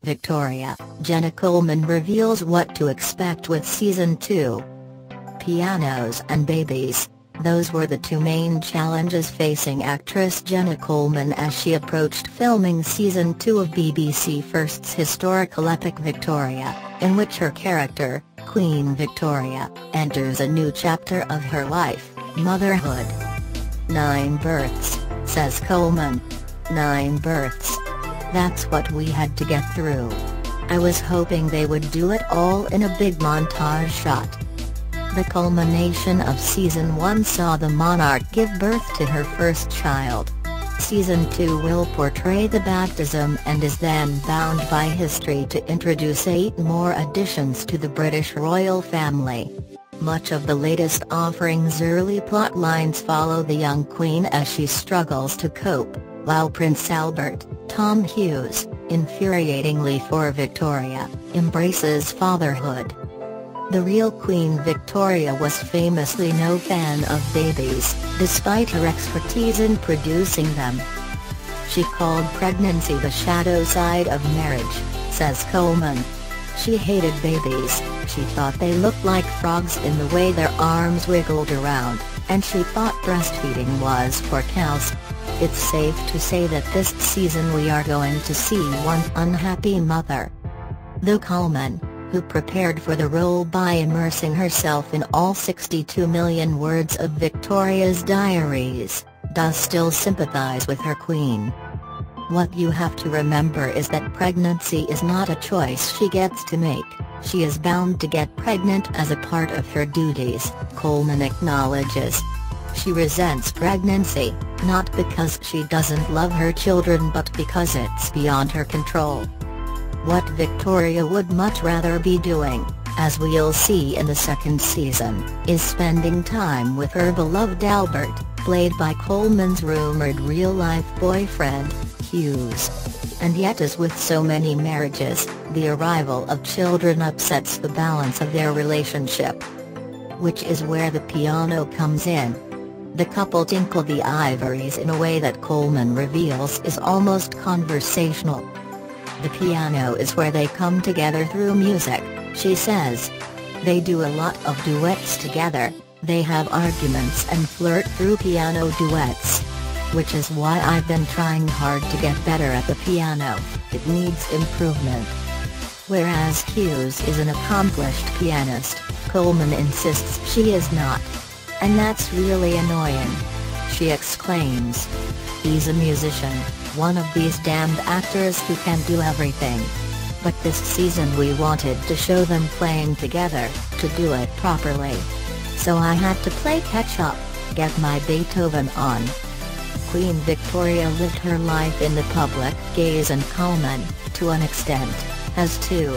Victoria, Jenna Coleman reveals what to expect with Season 2. Pianos and babies. Those were the two main challenges facing actress Jenna Coleman as she approached filming Season 2 of BBC First's historical epic Victoria, in which her character, Queen Victoria, enters a new chapter of her life, motherhood. 9 births, says Coleman. 9 births. That's what we had to get through. I was hoping they would do it all in a big montage shot. The culmination of Season 1 saw the monarch give birth to her first child. Season 2 will portray the baptism and is then bound by history to introduce 8 more additions to the British royal family. Much of the latest offering's early plot lines follow the young queen as she struggles to cope, while Prince Albert, Tom Hughes, infuriatingly for Victoria, embraces fatherhood. The real Queen Victoria was famously no fan of babies, despite her expertise in producing them. She called pregnancy the shadow side of marriage, says Coleman. She hated babies, she thought they looked like frogs in the way their arms wiggled around, and she thought breastfeeding was for cows. It's safe to say that this season we are going to see one unhappy mother. Though Coleman, who prepared for the role by immersing herself in all 62 million words of Victoria's diaries, does still sympathize with her queen. What you have to remember is that pregnancy is not a choice she gets to make, she is bound to get pregnant as a part of her duties, Coleman acknowledges. She resents pregnancy, not because she doesn't love her children but because it's beyond her control. What Victoria would much rather be doing, as we'll see in the second season, is spending time with her beloved Albert, played by Coleman's rumoured real-life boyfriend, Hughes. And yet, as with so many marriages, the arrival of children upsets the balance of their relationship. Which is where the piano comes in. The couple tinkle the ivories in a way that Coleman reveals is almost conversational. The piano is where they come together through music, she says. They do a lot of duets together, they have arguments and flirt through piano duets. Which is why I've been trying hard to get better at the piano, it needs improvement. Whereas Hughes is an accomplished pianist, Coleman insists she is not. And that's really annoying. She exclaims. He's a musician, one of these damned actors who can do everything. But this season we wanted to show them playing together, to do it properly. So I had to play catch up, get my Beethoven on. Queen Victoria lived her life in the public gaze, and Coleman, to an extent, has too.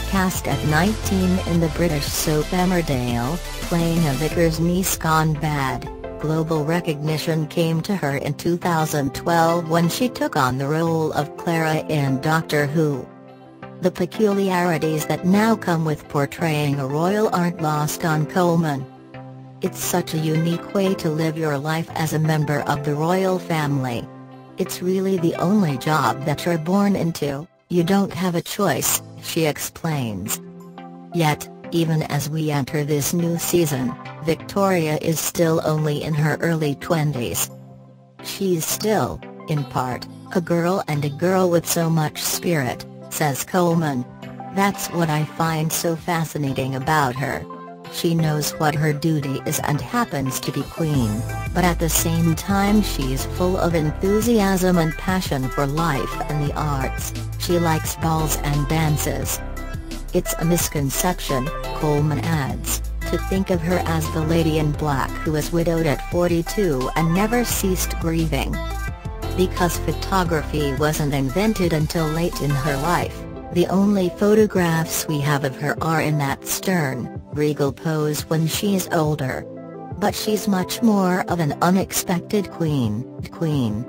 Cast at 19 in the British soap Emmerdale, playing a vicar's niece gone bad, global recognition came to her in 2012 when she took on the role of Clara in Doctor Who. The peculiarities that now come with portraying a royal aren't lost on Coleman. It's such a unique way to live your life as a member of the royal family. It's really the only job that you're born into, you don't have a choice, she explains. Yet, even as we enter this new season, Victoria is still only in her early 20s. She's still, in part, a girl, and a girl with so much spirit, says Coleman. That's what I find so fascinating about her. She knows what her duty is and happens to be queen, but at the same time she's full of enthusiasm and passion for life and the arts. She likes balls and dances. It's a misconception, Coleman adds, to think of her as the lady in black who is widowed at 42 and never ceased grieving. Because photography wasn't invented until late in her life, the only photographs we have of her are in that stern, regal pose when she's older. But she's much more of an unexpected queen.